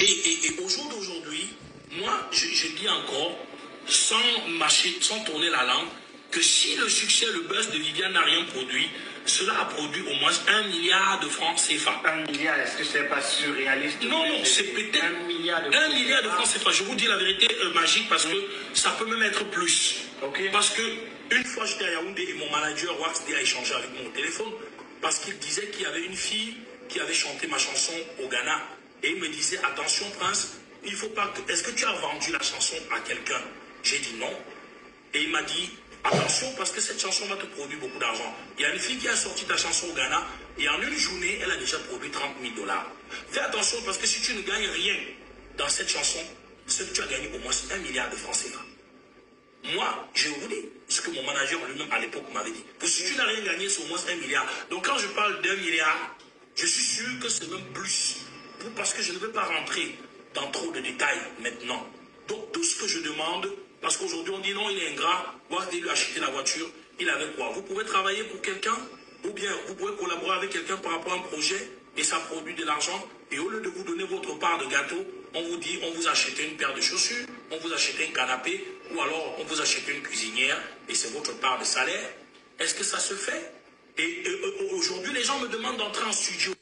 Et au jour d'aujourd'hui, moi, je dis encore, sans tourner la langue, que si le succès, le buzz de Viviane n'a rien produit, cela a produit au moins 1 milliard de francs CFA. 1 milliard, est-ce que c'est pas surréaliste? Non, non, c'est peut-être 1 milliard de francs CFA. Je vous dis la vérité magique parce que ça peut même être plus. Okay. Parce que une fois j'étais à Yaoundé et mon manager Waxday a échangé avec moi au téléphone parce qu'il disait qu'il y avait une fille qui avait chanté ma chanson au Ghana. Et il me disait, attention Prince, il faut pas que... Est-ce que tu as vendu la chanson à quelqu'un? J'ai dit non. Et il m'a dit, attention parce que cette chanson va te produire beaucoup d'argent. Il y a une fille qui a sorti ta chanson au Ghana et en une journée, elle a déjà produit 30 000 $. Fais attention parce que si tu ne gagnes rien dans cette chanson, c'est que tu as gagné au moins 1 milliard de francs CFA. Moi, je vous dis ce que mon manager lui-même à l'époque m'avait dit. Pour si tu n'as rien gagné, c'est au moins 1 milliard. Donc quand je parle d'1 milliard, je suis sûr que c'est même plus. Parce que je ne veux pas rentrer dans trop de détails maintenant. Donc tout ce que je demande, parce qu'aujourd'hui on dit non, il est ingrat, Waxday lui a acheté la voiture, il avait quoi? Vous pouvez travailler pour quelqu'un, ou bien vous pouvez collaborer avec quelqu'un par rapport à un projet, et ça produit de l'argent, et au lieu de vous donner votre part de gâteau, on vous dit, on vous achète une paire de chaussures, on vous achète un canapé, ou alors on vous achète une cuisinière, et c'est votre part de salaire. Est-ce que ça se fait? Et aujourd'hui, les gens me demandent d'entrer en studio.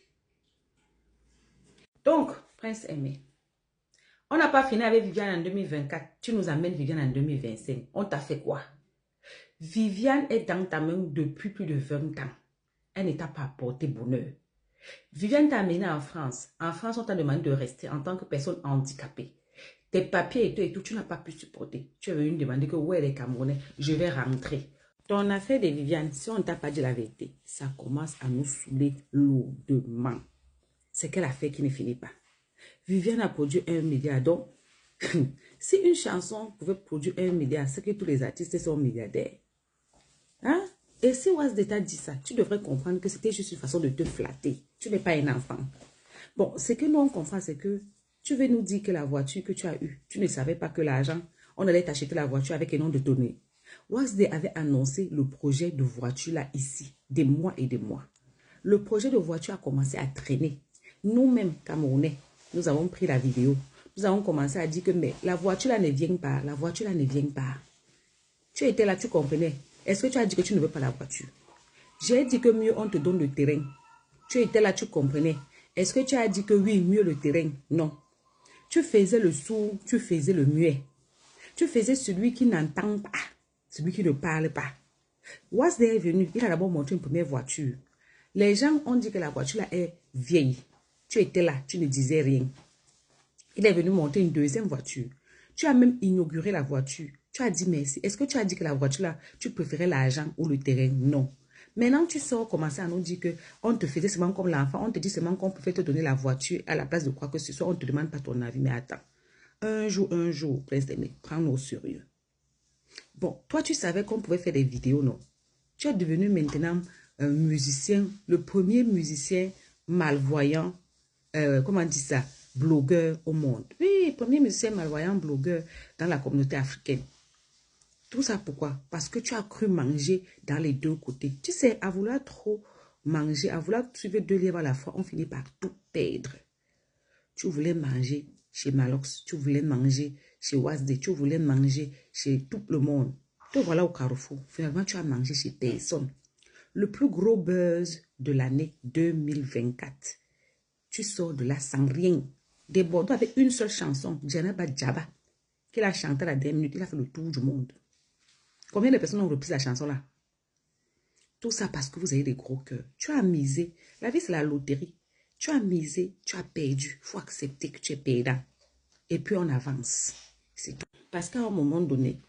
Donc, Prince Aimé, on n'a pas fini avec Viviane en 2024. Tu nous amènes Viviane en 2025. On t'a fait quoi? Viviane est dans ta main depuis plus de 20 ans. Elle ne t'a pas apporté bonheur. Viviane t'a amené en France. En France, on t'a demandé de rester en tant que personne handicapée. Tes papiers et tout, tu n'as pas pu supporter. Tu es venu demander que ouais, les Camerounais, je vais rentrer. Ton affaire de Viviane, si on ne t'a pas dit la vérité, ça commence à nous saouler lourdement. C'est quelle affaire qui ne finit pas. Viviane a produit 1 milliard. Donc, si une chanson pouvait produire 1 milliard, c'est que tous les artistes sont milliardaires. Hein? Et si Waxday t'a dit ça, tu devrais comprendre que c'était juste une façon de te flatter. Tu n'es pas un enfant. Bon, ce que nous on comprend, c'est que tu veux nous dire que la voiture que tu as eue, tu ne savais pas que l'argent, on allait t'acheter la voiture avec un nom de données. Waxday avait annoncé le projet de voiture là ici, des mois et des mois. Le projet de voiture a commencé à traîner. Nous-mêmes, Camerounais, nous avons pris la vidéo. Nous avons commencé à dire que mais la voiture là ne vient pas. La voiture là ne vient pas. Tu étais là, tu comprenais. Est-ce que tu as dit que tu ne veux pas la voiture? J'ai dit que mieux on te donne le terrain. Tu étais là, tu comprenais. Est-ce que tu as dit que oui, mieux le terrain? Non. Tu faisais le sourd, tu faisais le muet. Tu faisais celui qui n'entend pas, celui qui ne parle pas. Waxday est venu, il a d'abord montré une première voiture. Les gens ont dit que la voiture là est vieille. Tu étais là, tu ne disais rien. Il est venu monter une deuxième voiture. Tu as même inauguré la voiture. Tu as dit merci. Est-ce que tu as dit que la voiture là, tu préférais l'argent ou le terrain? Non. Maintenant, tu sors commencer à nous dire que on te faisait seulement comme l'enfant. On te dit seulement qu'on pouvait te donner la voiture à la place de quoi que ce soit. On ne te demande pas ton avis. Mais attends. Un jour, Prince Aimé, prends-nous au sérieux. Bon, toi, tu savais qu'on pouvait faire des vidéos, non? Tu es devenu maintenant un musicien, le premier musicien malvoyant, comment on dit ça, blogueur au monde. Oui, premier musicien malvoyant, blogueur dans la communauté africaine. Tout ça pourquoi? Parce que tu as cru manger dans les deux côtés. Tu sais, à vouloir trop manger, à vouloir suivre deux lièvres à la fois, on finit par tout perdre. Tu voulais manger chez Malox, tu voulais manger chez Waxday, tu voulais manger chez tout le monde. Te voilà au carrefour. Finalement, tu as mangé chez personne. Le plus gros buzz de l'année 2024. Tu sors de là sans rien. Des Bordeaux avec une seule chanson, Djanaba Djaba, qu'il a chanté à la dernière minute, il a fait le tour du monde. Combien de personnes ont repris la chanson là? Tout ça parce que vous avez des gros cœurs. Tu as misé. La vie, c'est la loterie. Tu as misé, tu as perdu. Il faut accepter que tu es perdant. Et puis on avance. C'est tout. Parce qu'à un moment donné,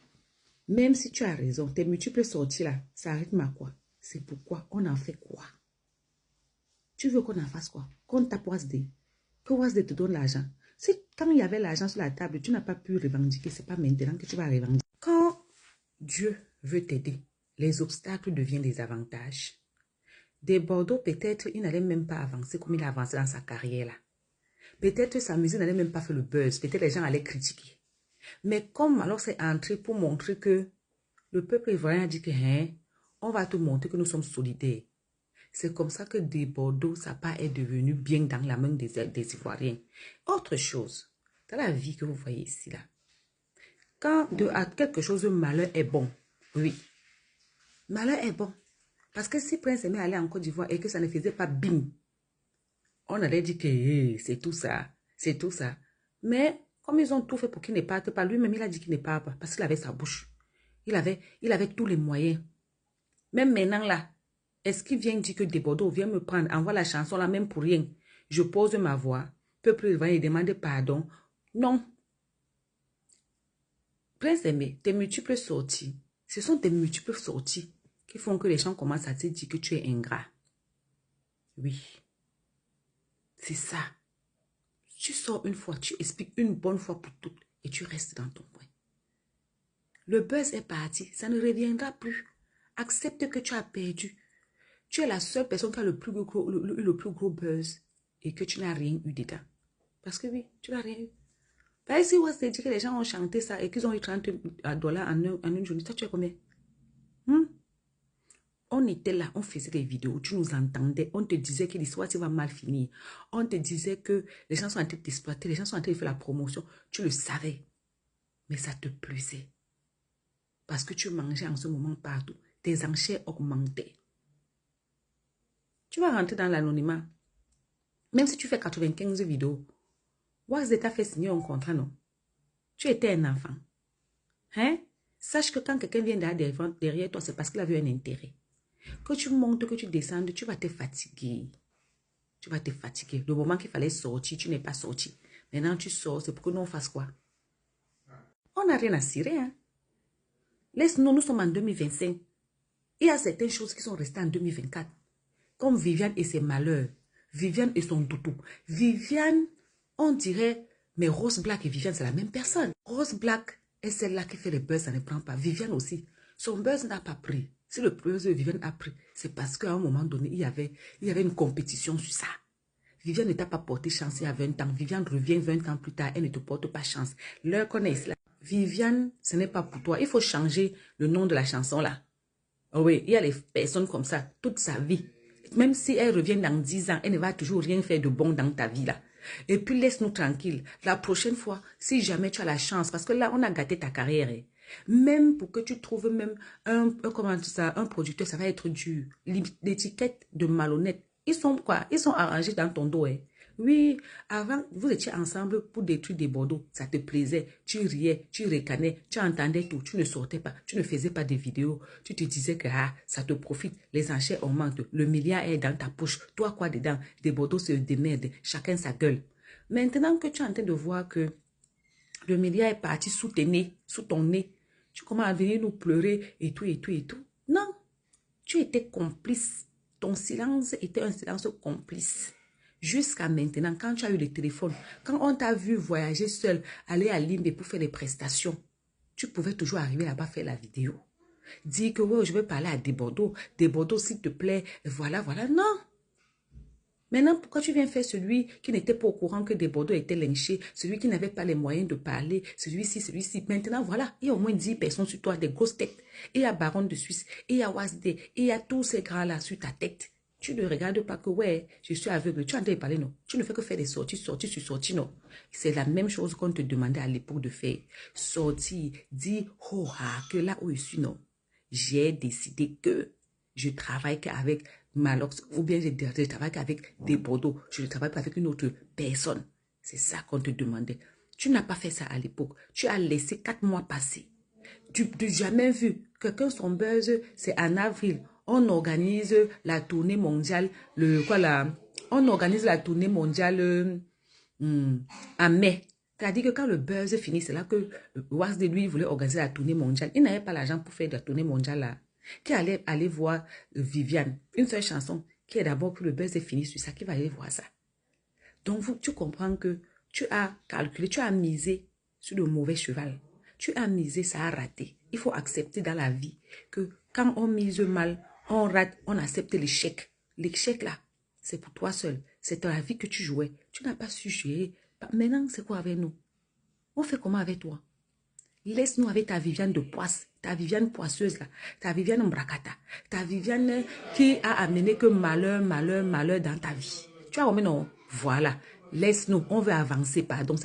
même si tu as raison, tes multiples sorties là, ça rythme à quoi? C'est pourquoi on en fait quoi? Tu veux qu'on en fasse quoi? Qu'on tape Waxday. Que Waxday te donne l'argent. Si quand il y avait l'argent sur la table, tu n'as pas pu revendiquer, c'est pas maintenant que tu vas revendiquer. Quand Dieu veut t'aider, les obstacles deviennent des avantages. Des Bordeaux, peut-être, il n'allait même pas avancer comme il a avancé dans sa carrière là. Peut-être sa musique n'allait même pas faire le buzz. Peut-être les gens allaient critiquer. Mais comme alors c'est entré pour montrer que le peuple ivoirien a dit que hein, on va te montrer que nous sommes solidaires. C'est comme ça que des Bordeaux, ça pas est devenu bien dans la main des Ivoiriens. Autre chose, dans la vie que vous voyez ici, là, quand quelque chose de malheur est bon, oui, malheur est bon. Parce que si Prince Aimé allait en Côte d'Ivoire et que ça ne faisait pas bing, on allait dire que hey, c'est tout ça, c'est tout ça. Mais comme ils ont tout fait pour qu'il ne parte pas, lui-même il a dit qu'il ne part pas parce qu'il avait sa bouche. Il avait tous les moyens. Même maintenant là, est-ce qu'il vient dire que des Bordeaux vient me prendre, envoie la chanson là même pour rien? Je pose ma voix, peuple va y demander pardon. Non. Prince Aimé, tes multiples sorties, ce sont tes multiples sorties qui font que les gens commencent à te dire que tu es ingrat. Oui. C'est ça. Tu sors une fois, tu expliques une bonne fois pour toutes et tu restes dans ton coin. Le buzz est parti, ça ne reviendra plus. Accepte que tu as perdu. Tu es la seule personne qui a le plus gros buzz et que tu n'as rien eu dedans. Parce que oui, tu n'as rien eu. Bah, si on s'est dit que les gens ont chanté ça et qu'ils ont eu $30 en une journée, ça tu as combien? On était là, on faisait des vidéos, tu nous entendais, on te disait que l'histoire va mal finir. On te disait que les gens sont en train d'exploiter, les gens sont en train de faire la promotion. Tu le savais, mais ça te plaisait. Parce que tu mangeais en ce moment partout. Tes enchères augmentaient. Tu vas rentrer dans l'anonymat. Même si tu fais 95 vidéos, Wax t'a fait signer un contrat, non? Tu étais un enfant. Hein? Sache que quand quelqu'un vient derrière toi, c'est parce qu'il a vu un intérêt. Que tu montes, que tu descendes, tu vas te fatiguer. Tu vas te fatiguer. Le moment qu'il fallait sortir, tu n'es pas sorti. Maintenant, tu sors, c'est pour que nous on fasse quoi? On n'a rien à cirer, hein? Laisse-nous, nous sommes en 2025. Il y a certaines choses qui sont restées en 2024. Comme Viviane et ses malheurs. Viviane et son doudou. Viviane, on dirait, mais Rose Black et Viviane, c'est la même personne. Rose Black est celle-là qui fait les buzz, ça ne prend pas. Viviane aussi. Son buzz n'a pas pris. Si le buzz de Viviane a pris, c'est parce qu'à un moment donné, il y avait une compétition sur ça. Viviane ne t'a pas porté chance il y a 20 ans. Viviane revient 20 ans plus tard, elle ne te porte pas chance. L'heure qu'on est là. Viviane, ce n'est pas pour toi. Il faut changer le nom de la chanson là. Oh oui, il y a les personnes comme ça, toute sa vie. Même si elle revient dans 10 ans, elle ne va toujours rien faire de bon dans ta vie là. Et puis laisse-nous tranquille. La prochaine fois, si jamais tu as la chance, parce que là, on a gâté ta carrière. Même pour que tu trouves même un producteur, ça va être dur. L'étiquette de malhonnête, ils sont quoi? Ils sont arrangés dans ton dos. Oui, avant, vous étiez ensemble pour détruire des Bordeaux. Ça te plaisait. Tu riais, tu ricanais, tu entendais tout. Tu ne sortais pas, tu ne faisais pas des vidéos. Tu te disais que ça te profite. Les enchères augmentent. Le milliard est dans ta poche. Toi, quoi dedans? Des Bordeaux se démerdent. Chacun sa gueule. Maintenant que tu es en train de voir que le milliard est parti sous ton nez, tu commences à venir nous pleurer et tout, et tout, et tout. Non, tu étais complice. Ton silence était un silence complice. Jusqu'à maintenant, quand tu as eu le téléphone, quand on t'a vu voyager seul, aller à Limbe pour faire des prestations, tu pouvais toujours arriver là-bas faire la vidéo. Dire que ouais, je vais parler à des Bordeaux, s'il te plaît, voilà, voilà. Non. Maintenant, pourquoi tu viens faire celui qui n'était pas au courant que des Bordeaux étaient lynchés, celui qui n'avait pas les moyens de parler, celui-ci, celui-ci. Maintenant, voilà, il y a au moins 10 personnes sur toi, des grosses têtes. Et il y a Baron de Suisse, et il y a Wasdé, et il y a tous ces gras-là sur ta tête. Tu ne regardes pas que, ouais, je suis aveugle. Tu es en train de parler, non. Tu ne fais que faire des sorties sur sorties, non. C'est la même chose qu'on te demandait à l'époque de faire. Sortir, dire, oh, que là où je suis, non. J'ai décidé que je travaille qu'avec Malox, ou bien je travaille qu'avec des Bordeaux. Je ne travaille pas avec une autre personne. C'est ça qu'on te demandait. Tu n'as pas fait ça à l'époque. Tu as laissé 4 mois passer. Tu n'as jamais vu. Quelqu'un, son buzz, c'est en avril. On organise la tournée mondiale, on organise la tournée mondiale en mai. C'est-à-dire que quand le buzz finit, c'est là que Wax de lui voulait organiser la tournée mondiale. Il n'avait pas l'argent pour faire la tournée mondiale là. Qui allait aller voir Viviane, une seule chanson, qui est d'abord que le buzz est fini sur ça, qui va aller voir ça. Donc tu comprends que tu as calculé, tu as misé sur le mauvais cheval. Tu as misé, ça a raté. Il faut accepter dans la vie que quand on mise mal, on rate, on accepte l'échec. L'échec là, c'est pour toi seul. C'est dans la vie que tu jouais. Tu n'as pas su jouer. Maintenant, c'est quoi avec nous? On fait comment avec toi? Laisse-nous avec ta Viviane de Poisse, ta Viviane poisseuse là, ta Viviane Mbrakata, ta Viviane qui a amené que malheur, malheur, malheur dans ta vie. Tu as remis non? Voilà. Laisse-nous, on veut avancer, pardon.